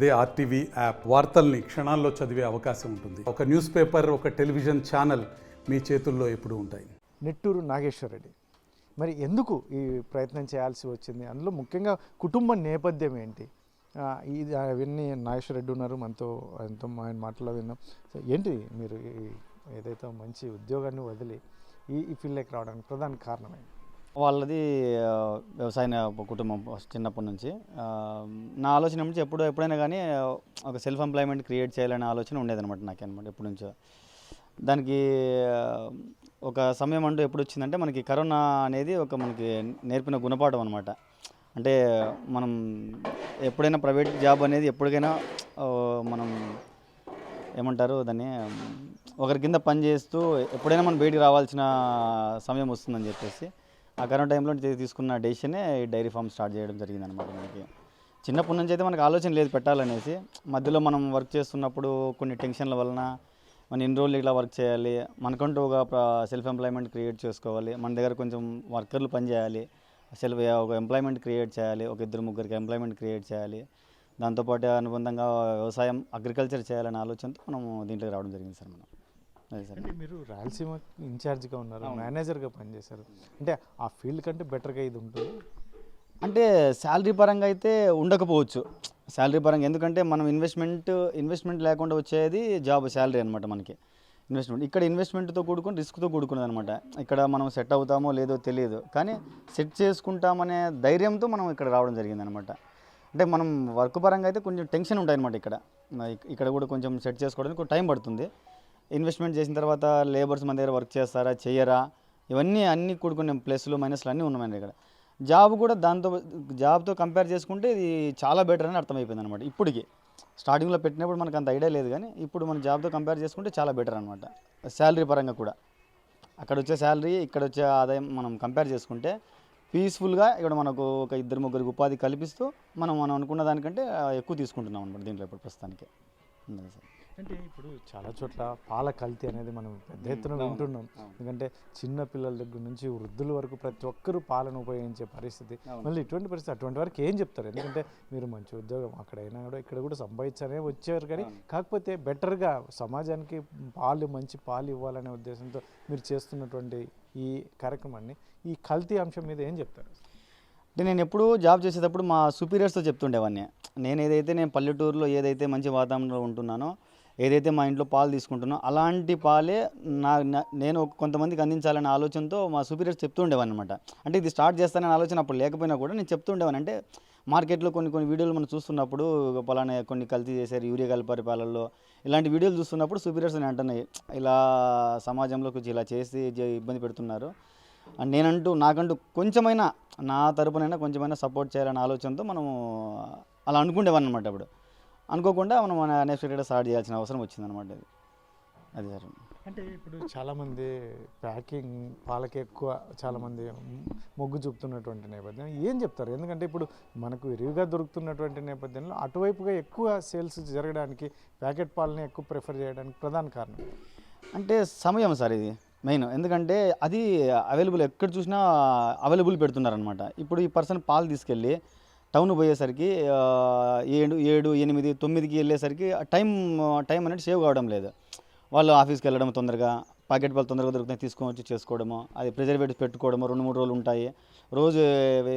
అదే RTV app వార్తల్ని క్షణాల్లో చదివే అవకాశం ఉంటుంది. ఒక న్యూస్ పేపర్, ఒక టెలివిజన్ ఛానల్ మీ చేతుల్లో ఎప్పుడూ ఉంటాయి. నిట్టూరు నాగేశ్వర్ రెడ్డి మరి ఎందుకు ఈ ప్రయత్నం చేయాల్సి వచ్చింది? అందులో ముఖ్యంగా కుటుంబ నేపథ్యం ఏంటి? ఇది అవన్నీ నాగేశ్వర్ రెడ్డి ఉన్నారు మనతో, ఆయన మాటలో విన్నాం. సో ఏంటి మీరు ఏదైతే మంచి ఉద్యోగాన్ని వదిలి ఈ ఫీల్డ్లోకి రావడానికి ప్రధాన కారణం? వాళ్ళది వ్యవసాయ కుటుంబం చిన్నప్పటి నుంచి. నా ఆలోచన నుంచి ఎప్పుడైనా కానీ ఒక సెల్ఫ్ ఎంప్లాయ్మెంట్ క్రియేట్ చేయాలనే ఆలోచన ఉండేదన్నమాట నాకనమాట ఎప్పటి నుంచో. దానికి ఒక సమయం అంటూ ఎప్పుడు వచ్చిందంటే మనకి కరోనా అనేది ఒక మనకి నేర్పిన గుణపాఠం అనమాట. అంటే మనం ఎప్పుడైనా ప్రైవేట్ జాబ్ అనేది ఎప్పటికైనా మనం ఏమంటారు దాన్ని, ఒకరి కింద పని చేస్తూ ఎప్పుడైనా మనం బయటికి రావాల్సిన సమయం వస్తుందని చెప్పేసి ఆ కరోనా టైంలో తీసుకున్న డెసిషనే ఈ డైరీ ఫామ్ స్టార్ట్ చేయడం జరిగింది అనమాట. మనకి చిన్నప్పటి నుంచి అయితే మనకు ఆలోచన లేదు పెట్టాలనేసి. మధ్యలో మనం వర్క్ చేస్తున్నప్పుడు కొన్ని టెన్షన్ల వలన మనం ఎన్ని రోజులు ఇలా వర్క్ చేయాలి, మనకంటూ ఒక సెల్ఫ్ ఎంప్లాయ్మెంట్ క్రియేట్ చేసుకోవాలి, మన దగ్గర కొంచెం వర్కర్లు పనిచేయాలి, ఒక ఎంప్లాయ్మెంట్ క్రియేట్ చేయాలి, ఒక ఇద్దరు ముగ్గురికి ఎంప్లాయ్మెంట్ క్రియేట్ చేయాలి, దాంతోపాటు అనుబంధంగా వ్యవసాయం అగ్రికల్చర్ చేయాలనే ఆలోచనతో మనం దీంట్లోకి రావడం జరిగింది సార్. మనం అదే సార్. అంటే మీరు రాయలసీమ ఇన్ఛార్జ్గా ఉన్నారు, మేనేజర్గా పనిచేశారు, అంటే ఆ ఫీల్డ్ కంటే బెటర్గా ఇది ఉంటుంది అంటే శాలరీ పరంగా అయితే ఉండకపోవచ్చు. శాలరీ పరంగా ఎందుకంటే మనం ఇన్వెస్ట్మెంట్ లేకుండా వచ్చేది జాబ్ శాలరీ అనమాట. మనకి ఇన్వెస్ట్మెంట్ ఇక్కడ ఇన్వెస్ట్మెంట్తో కూడుకుని రిస్క్తో కూడుకున్నది అనమాట. ఇక్కడ మనం సెట్ అవుతామో లేదో తెలియదు, కానీ సెట్ చేసుకుంటామనే ధైర్యంతో మనం ఇక్కడ రావడం జరిగింది అనమాట. అంటే మనం వర్క్ పరంగా అయితే కొంచెం టెన్షన్ ఉంటాయి అనమాట. ఇక్కడ కూడా కొంచెం సెట్ చేసుకోవడానికి టైం పడుతుంది. ఇన్వెస్ట్మెంట్ చేసిన తర్వాత లేబర్స్ మన దగ్గర వర్క్ చేస్తారా చేయరా, ఇవన్నీ అన్నీ కూడుకునే ప్లస్లు మైనస్లు అన్నీ ఉన్నాయి ఇక్కడ. జాబ్ కూడా జాబ్తో కంపేర్ చేసుకుంటే ఇది చాలా బెటర్ అని అర్థమైపోయింది అనమాట. ఇప్పటికి స్టార్టింగ్లో పెట్టినప్పుడు మనకు అంత ఐడియా లేదు, కానీ ఇప్పుడు మన జాబ్తో కంపేర్ చేసుకుంటే చాలా బెటర్ అనమాట. శాలరీ పరంగా కూడా అక్కడ వచ్చే శాలరీ ఇక్కడ వచ్చే ఆదాయం మనం కంపేర్ చేసుకుంటే పీస్ఫుల్గా ఇక్కడ మనకు ఒక ఇద్దరు ముగ్గురికి ఉపాధి కల్పిస్తూ మనం అనుకున్న దానికంటే ఎక్కువ తీసుకుంటున్నాం అనమాట దీంట్లో ఇప్పుడు ప్రస్తుతానికి. అంటే ఇప్పుడు చాలా చోట్ల పాల కల్తీ అనేది మనం పెద్ద ఎత్తున వింటున్నాం. ఎందుకంటే చిన్న పిల్లల దగ్గర నుంచి వృద్ధుల వరకు ప్రతి ఒక్కరూ పాలను ఉపయోగించే పరిస్థితి. మళ్ళీ ఇటువంటి పరిస్థితి అటువంటి వరకు ఏం చెప్తారు? ఎందుకంటే మీరు మంచి ఉద్యోగం అక్కడైనా కూడా ఇక్కడ కూడా సంపాదించనే వచ్చేవారు, కానీ కాకపోతే బెటర్గా సమాజానికి మంచి పాలు ఇవ్వాలనే ఉద్దేశంతో మీరు చేస్తున్నటువంటి ఈ కార్యక్రమాన్ని, ఈ కల్తీ అంశం మీద ఏం చెప్తారు? అంటే నేను ఎప్పుడు జాబ్ చేసేటప్పుడు మా సుపీరియర్స్తో చెప్తుండేవాడిని. నేను పల్లెటూరులో ఏదైతే మంచి వాతావరణంలో ఉంటున్నానో, ఏదైతే మా ఇంట్లో పాలు తీసుకుంటున్నానో అలాంటి పాలే నేను కొంతమందికి అందించాలనే ఆలోచనతో మా సుపీరియర్స్ చెప్తూ ఉండేవాడిని అనమాట. అంటే ఇది స్టార్ట్ చేస్తాననే ఆలోచన అప్పుడు లేకపోయినా కూడా నేను చెప్తూ ఉండేవాడిని. అంటే మార్కెట్లో కొన్ని వీడియోలు మనం చూస్తున్నప్పుడు పలానా కొన్ని కల్తీ చేశారు, యూరియా కలిపారు పాలల్లో, ఇలాంటి వీడియోలు చూస్తున్నప్పుడు సుపీరియర్స్ నేను అంటున్నాయి ఇలా సమాజంలో కొంచెం ఇలా చేసి ఇబ్బంది పెడుతున్నారు అని నాకంటూ కొంచెమైనా నా తరపునైనా కొంచెమైనా సపోర్ట్ చేయాలనే ఆలోచనతో మనము అలా అనుకునేవాడిని అనమాట. అప్పుడు అనుకోకుండా మనం అన్ఎక్స్పెక్టెడ్గా స్టార్ట్ చేయాల్సిన అవసరం వచ్చిందనమాట. అది సార్. అంటే ఇప్పుడు చాలామంది ప్యాకింగ్ పాలకి ఎక్కువ చాలామంది మొగ్గు చూపుతున్నటువంటి నేపథ్యం ఏం చెప్తారు? ఎందుకంటే ఇప్పుడు మనకు విరివిగా దొరుకుతున్నటువంటి నేపథ్యంలో అటువైపుగా ఎక్కువ సేల్స్ జరగడానికి ప్యాకెట్ పాలని ఎక్కువ ప్రిఫర్ చేయడానికి ప్రధాన కారణం అంటే సమయం సార్. ఇది మెయిన్. ఎందుకంటే అది అవైలబుల్ ఎక్కడ చూసినా అవైలబుల్ పెడుతున్నారనమాట. ఇప్పుడు ఈ పర్సన్ పాలు తీసుకెళ్ళి టౌన్ పోయేసరికి 7, 8, 9కి వెళ్ళేసరికి టైం అనేది సేవ్ కావడం లేదు. వాళ్ళు ఆఫీస్కి వెళ్ళడం తొందరగా, ప్యాకెట్ పాలు తొందరగా దొరుకుతాయి తీసుకొని వచ్చి చేసుకోవడము, అది ప్రిజర్వేటివ్స్ పెట్టుకోవడము, 2-3 రోజులు ఉంటాయి, రోజు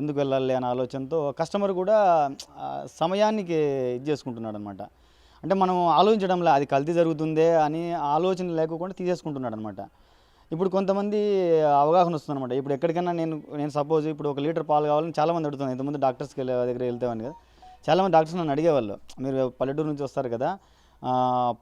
ఎందుకు వెళ్ళాలి అనే ఆలోచనతో కస్టమర్ కూడా సమయానికి ఇది చేసుకుంటున్నాడు అనమాట. అంటే మనం ఆలోచించడంలో అది కల్తీ జరుగుతుందే అని ఆలోచన లేకుండా తీసేసుకుంటున్నాడు అనమాట. ఇప్పుడు కొంతమంది అవగాహన వస్తుంది అనమాట. ఇప్పుడు ఎక్కడికైనా నేను సపోజ్ ఇప్పుడు 1 లీటర్ పాలు కావాలని చాలామంది అడుగుతున్నాను. ఇంతకుముందు డాక్టర్స్కి దగ్గర వెళ్తేవాడిని కదా, చాలామంది డాక్టర్స్ నన్ను అడిగేవాళ్ళు, మీరు పల్లెటూరు నుంచి వస్తారు కదా,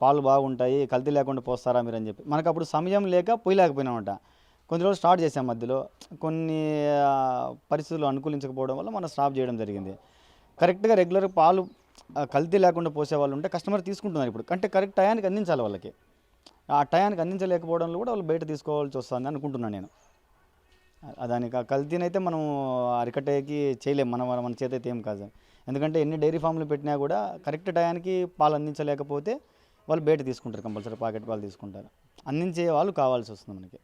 పాలు బాగుంటాయి, కల్తీ లేకుండా పోస్తారా మీరు అని చెప్పి. మనకు అప్పుడు సమయం లేక పోయలేకపోయినామంట. కొన్ని రోజులు స్టార్ట్ చేసాం, మధ్యలో కొన్ని పరిస్థితులు అనుకూలించకపోవడం వల్ల మనం స్టాప్ చేయడం జరిగింది. కరెక్ట్గా రెగ్యులర్ పాలు కల్తీ లేకుండా పోసేవాళ్ళు ఉంటే కస్టమర్ తీసుకుంటున్నారు ఇప్పుడు. అంటే కరెక్ట్ టయానికి అందించాలి వాళ్ళకి. ఆ టయానికి అందించలేకపోవడంలో కూడా వాళ్ళు బయట తీసుకోవాల్సి వస్తుంది అనుకుంటున్నాను నేను. దానికి ఆ కల్తీని అయితే మనం అరికట్టేకి చేయలేము, మన చేత అయితే ఏం కాదు. ఎందుకంటే ఎన్ని డైరీ ఫామ్లు పెట్టినా కూడా కరెక్ట్ టయానికి పాలు అందించలేకపోతే వాళ్ళు బయట తీసుకుంటారు, కంపల్సరీ ప్యాకెట్ పాలు తీసుకుంటారు. అందించే వాళ్ళు కావాల్సి వస్తుంది మనకి.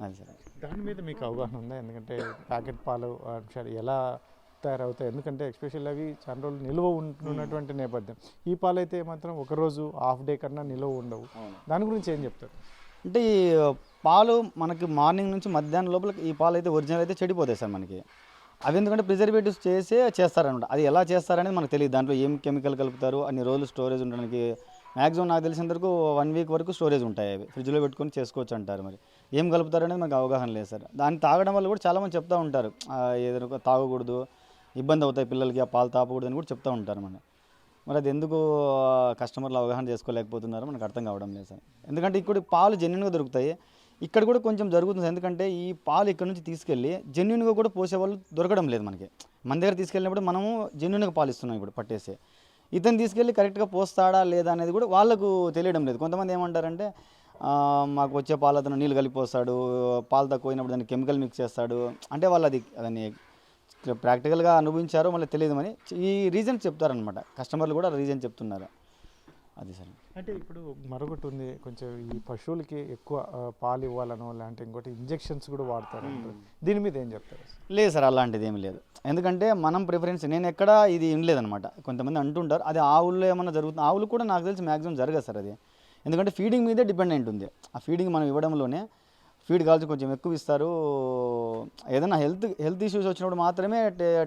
అది సరే. దాని మీద మీకు అవగాహన ఉందా? ఎందుకంటే ప్యాకెట్ పాలు ఎలా తయారవుతాయి, ఎందుకంటే ఎస్పెషల్ అవి చాలా రోజులు నిల్వ ఉన్నటువంటి నేపథ్యం. ఈ పాలు అయితే మాత్రం ఒకరోజు హాఫ్ డే కన్నా నిల్వ ఉండవు. దాని గురించి ఏం చెప్తారు? అంటే ఈ పాలు మనకి మార్నింగ్ నుంచి మధ్యాహ్నం లోపల ఈ పాలు అయితే ఒరిజినల్ అయితే చెడిపోతాయి సార్ మనకి. అవి ఎందుకంటే ప్రిజర్వేటివ్స్ చేస్తారనమాట. అది ఎలా చేస్తారనేది మనకు తెలియదు. దాంట్లో ఏం కెమికల్ కలుపుతారు, అన్ని రోజులు స్టోరేజ్ ఉండడానికి మ్యాక్సిమం నాకు తెలిసినంత వరకు 1 వీక్ వరకు స్టోరేజ్ ఉంటాయి. అవి ఫ్రిడ్జ్లో పెట్టుకొని చేసుకోవచ్చు అంటారు. మరి ఏం కలుపుతారు అనేది మనకు అవగాహన లేదు సార్. దాన్ని తాగడం వల్ల కూడా చాలామంది చెప్తూ ఉంటారు, ఏదైనా తాగకూడదు, ఇబ్బంది అవుతాయి పిల్లలకి, ఆ పాలు తాగకూడదు అని కూడా చెప్తూ ఉంటారు. మరి అది ఎందుకు కస్టమర్లు అవగాహన చేసుకోలేకపోతున్నారో మనకు అర్థం కావడం లేదు సార్. ఎందుకంటే ఇక్కడ పాలు జెన్యున్గా దొరుకుతాయి, ఇక్కడ కూడా కొంచెం జరుగుతుంది. ఎందుకంటే ఈ పాలు ఇక్కడ నుంచి తీసుకెళ్ళి జెన్యున్గా కూడా పోసేవాళ్ళు దొరకడం లేదు మనకి. మన దగ్గర తీసుకెళ్ళినప్పుడు మనము జెన్యున్గా పాలు ఇస్తున్నాం ఇప్పుడు పట్టేసి. ఇతను తీసుకెళ్ళి కరెక్ట్గా పోస్తాడా లేదా అనేది కూడా వాళ్ళకు తెలియడం లేదు. కొంతమంది ఏమంటారంటే మాకు వచ్చే పాలు అతను నీళ్ళు కలిపిపోస్తాడు, పాలు తక్కువ అయినప్పుడు దాన్ని కెమికల్ మిక్స్ చేస్తాడు అంటే వాళ్ళు దాన్ని ప్రాక్టికల్గా అనుభవించారో మళ్ళీ తెలియదు అని ఈ రీజన్ చెప్తారనమాట. కస్టమర్లు కూడా రీజన్ చెప్తున్నారు. అది సార్. అంటే ఇప్పుడు మరొకటి ఉంది, కొంచెం ఈ పశువులకి ఎక్కువ పాలు ఇవ్వాలనో లేదంటే ఇంకోటి ఇంజెక్షన్స్ కూడా వాడతారు. దీని మీద ఏం చెప్తారు? లేదు సార్, అలాంటిది ఏమి లేదు. ఎందుకంటే మనం ప్రిఫరెన్స్ నేను ఎక్కడ ఇది వినలేదనమాట. కొంతమంది అంటుంటారు అది ఆవుల్లో ఏమన్నా జరుగుతుంది. ఆవులు కూడా నాకు తెలిసి మ్యాక్సిమం జరగదు సార్ అది. ఎందుకంటే ఫీడింగ్ మీదే డిపెండెంట్ ఉంది. ఆ ఫీడింగ్ మనం ఇవ్వడంలోనే ఫీడ్ కాల్చి కొంచెం ఎక్కువ ఇస్తారు. ఏదైనా హెల్త్ ఇష్యూస్ వచ్చినప్పుడు మాత్రమే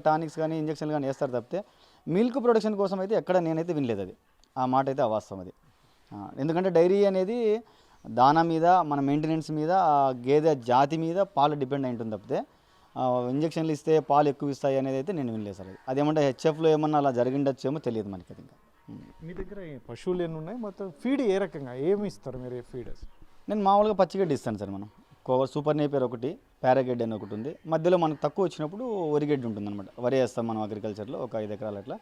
టానిక్స్ కానీ ఇంజక్షన్లు కానీ వేస్తారు తప్పితే మిల్క్ ప్రొడక్షన్ కోసం అయితే ఎక్కడ నేనైతే వినలేదు. అది ఆ మాట అయితే అవాస్తవం అది. ఎందుకంటే డైరీ అనేది దానా మీద, మన మెయింటెనెన్స్ మీద, గేదె జాతి మీద పాలు డిపెండ్ అయి ఉంటుంది తప్పితే ఇంజక్షన్లు ఇస్తే పాలు ఎక్కువ ఇస్తాయి అనేది అయితే నేను వినలేదు సార్. అదేమంటే హెచ్ఎఫ్లో ఏమన్నా అలా జరిగిండొచ్చేమో తెలియదు మనకి. అది ఇంకా మీ దగ్గర పశువులు ఎన్ని ఉన్నాయి, మొత్తం ఫీడ్ ఏ రకంగా ఏమి ఇస్తారు మీరు? ఫీడర్స్ నేను మామూలుగా పచ్చిగడ్డి ఇస్తాను సార్. మనం సూపర్ నేపియర్ ఒకటి, పారాగడ్డి అని ఒకటి ఉంది. మధ్యలో మనకు తక్కువ వచ్చినప్పుడు వరిగడ్డి ఉంటుంది అనమాట. వరి వేస్తాం మనం అగ్రికల్చర్లో ఒక 5 ఎకరాలు అట్లా.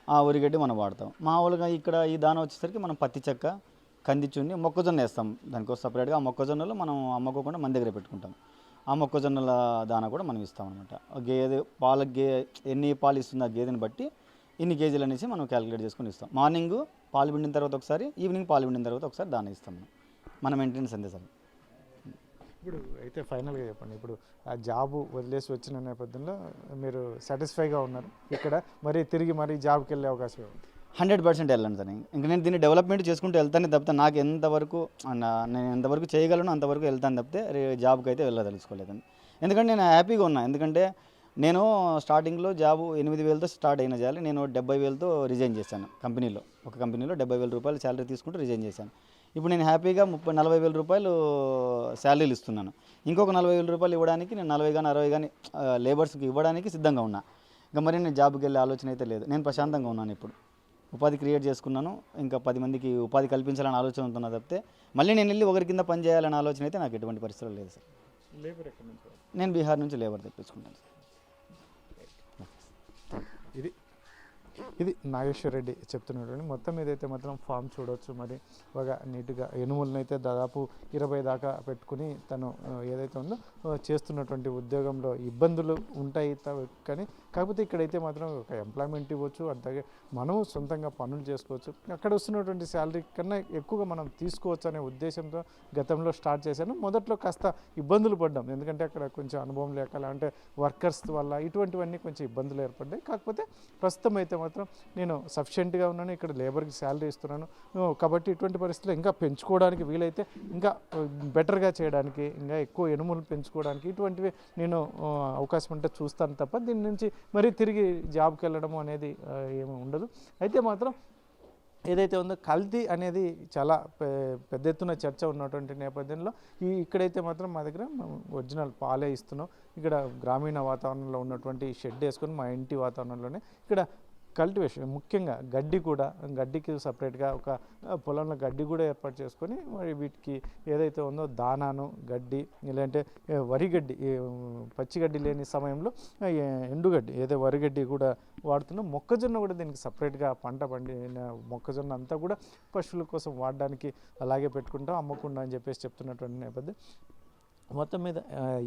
ఆ వరిగడ్డి మనం వాడతాం. మామూలుగా ఇక్కడ ఈ దాన వచ్చేసరికి మనం పత్తి చెక్క, కందిచున్ని, మొక్కజొన్న వేస్తాం దానికోసం సపరేట్గా. ఆ మొక్కజొన్నలు మనం అమ్ముకోకుండా మన దగ్గర పెట్టుకుంటాం. ఆ మొక్కజొన్నల దాన కూడా మనం ఇస్తాం అనమాట. గేదె ఎన్ని పాలు ఇస్తుంది ఆ గేదెని బట్టి ఇన్ని కేజీలు అనేసి మనం క్యాలిక్యులేట్ చేసుకుని ఇస్తాం. మార్నింగ్ పాలు పిండిన తర్వాత ఒకసారి, ఈవినింగ్ పాలు పిండిన తర్వాత ఒకసారి దాన ఇస్తాం. మన మెయింటెనెన్స్ అంతే సార్. ఇప్పుడు అయితే ఫైనల్గా చెప్పండి, ఇప్పుడు ఆ జాబు వదిలేసి వచ్చిన నేపథ్యంలో మీరు సాటిస్ఫైగా ఉన్నారు ఇక్కడ, మరి తిరిగి మరి జాబ్కి వెళ్ళే అవకాశం ఉంది? 100% వెళ్ళండి సార్. ఇంక నేను దీన్ని డెవలప్మెంట్ చేసుకుంటూ వెళ్తాను తప్పితే నాకు నేను ఎంతవరకు చేయగలను అంతవరకు వెళ్తాను తప్పితే జాబ్కి అయితే వెళ్ళదలుచుకోలేదండి. ఎందుకంటే నేను హ్యాపీగా ఉన్నా. ఎందుకంటే నేను స్టార్టింగ్లో జాబు 8,000తో స్టార్ట్ అయిన చేయాలి. నేను 70,000తో రిజైన్ చేశాను కంపెనీలో. ఒక కంపెనీలో 70,000 రూపాయలు శాలరీ తీసుకుంటూ రిజైన్ చేశాను. ఇప్పుడు నేను హ్యాపీగా 40,000 రూపాయలు శాలరీలు ఇస్తున్నాను. ఇంకొక 40,000 రూపాయలు ఇవ్వడానికి నేను 40 కానీ 60 కానీ లేబర్స్కి ఇవ్వడానికి సిద్ధంగా ఉన్నా. ఇంకా మరి నేను జాబ్కి వెళ్ళే ఆలోచన అయితే లేదు. నేను ప్రశాంతంగా ఉన్నాను. ఇప్పుడు ఉపాధి క్రియేట్ చేసుకున్నాను. ఇంకా 10 మందికి ఉపాధి కల్పించాలని ఆలోచన ఉంటున్నా తప్పితే మళ్ళీ నేను వెళ్ళి ఒకరి కింద పని చేయాలని ఆలోచన అయితే నాకు ఎటువంటి పరిస్థితులు లేదు సార్. లేబర్ ఎక్కడి నుంచి? నేను బీహార్ నుంచి లేబర్ తెప్పించుకుంటాను సార్. ఇది నాగేశ్వర్ రెడ్డి చెప్తున్నటువంటి మొత్తం ఏదైతే మాత్రం ఫామ్ చూడవచ్చు. మరి బాగా నీట్గా ఎనుములను అయితే దాదాపు 20 దాకా పెట్టుకుని తను ఏదైతే ఉందో చేస్తున్నటువంటి ఉద్యోగంలో ఇబ్బందులు ఉంటాయి కానీ కాకపోతే ఇక్కడైతే మాత్రం ఒక ఎంప్లాయ్మెంట్ ఇవ్వచ్చు, అంతగా మనము సొంతంగా పనులు చేసుకోవచ్చు. అక్కడ వస్తున్నటువంటి శాలరీ కన్నా ఎక్కువగా మనం తీసుకోవచ్చు అనే ఉద్దేశంతో గతంలో స్టార్ట్ చేశాను. మొదట్లో కాస్త ఇబ్బందులు పడ్డాం, ఎందుకంటే అక్కడ కొంచెం అనుభవం లేక అంటే వర్కర్స్ వల్ల ఇటువంటివన్నీ కొంచెం ఇబ్బందులు ఏర్పడ్డాయి. కాకపోతే ప్రస్తుతం అయితే మాత్రం నేను సఫిషియెంట్గా ఉన్నాను, ఇక్కడ లేబర్కి శాలరీ ఇస్తున్నాను. కాబట్టి ఇటువంటి పరిస్థితుల్లో ఇంకా పెంచుకోవడానికి వీలైతే ఇంకా బెటర్గా చేయడానికి, ఇంకా ఎక్కువ ఎనుములు పెంచుకోవడానికి ఇటువంటివి నేను అవకాశం ఉంటే చూస్తాను తప్ప దీని నుంచి మరీ తిరిగి జాబ్కి వెళ్ళడం అనేది ఏమి ఉండదు. అయితే మాత్రం ఏదైతే ఉందో కల్తీ అనేది చాలా పెద్ద ఎత్తున చర్చ ఉన్నటువంటి నేపథ్యంలో ఇక్కడైతే మాత్రం మా దగ్గర ఒరిజినల్ పాలే ఇస్తున్నాం. ఇక్కడ గ్రామీణ వాతావరణంలో ఉన్నటువంటి షెడ్ వేసుకొని మా ఇంటి వాతావరణంలోనే ఇక్కడ కల్టివేషన్, ముఖ్యంగా గడ్డికి సపరేట్గా ఒక పొలంలో గడ్డి కూడా ఏర్పాటు చేసుకొని మరి వీటికి ఏదైతే ఉందో దానాను, గడ్డి లేదంటే వరిగడ్డి, పచ్చిగడ్డి లేని సమయంలో ఎండుగడ్డి ఏదో వరిగడ్డి కూడా వాడుతున్నాం. మొక్కజొన్న కూడా దీనికి సపరేట్గా పంట పండిన మొక్కజొన్న అంతా కూడా పశువుల కోసం వాడడానికి అలాగే పెట్టుకుంటాం, అమ్మకుండా అని చెప్పేసి చెప్తున్నటువంటి నేపథ్యం. మొత్తం మీద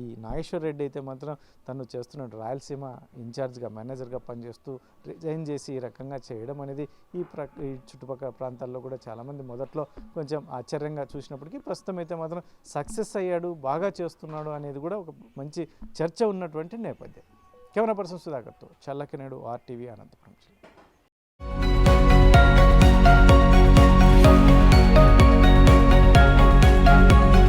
ఈ నాగేశ్వర్ రెడ్డి అయితే మాత్రం తను చేస్తున్న రాయలసీమ ఇన్ఛార్జ్గా, మేనేజర్గా పనిచేస్తూ రిజైన్ చేసి ఈ రకంగా చేయడం అనేది ఈ చుట్టుపక్కల ప్రాంతాల్లో కూడా చాలామంది మొదట్లో కొంచెం ఆశ్చర్యంగా చూసినప్పటికీ ప్రస్తుతం అయితే మాత్రం సక్సెస్ అయ్యాడు, బాగా చేస్తున్నాడు అనేది కూడా ఒక మంచి చర్చ ఉన్నటువంటి నేపథ్యం. కెమెరా పర్సన్ సుధాకర్తో చల్లకినేడు RTV అనంతపురం.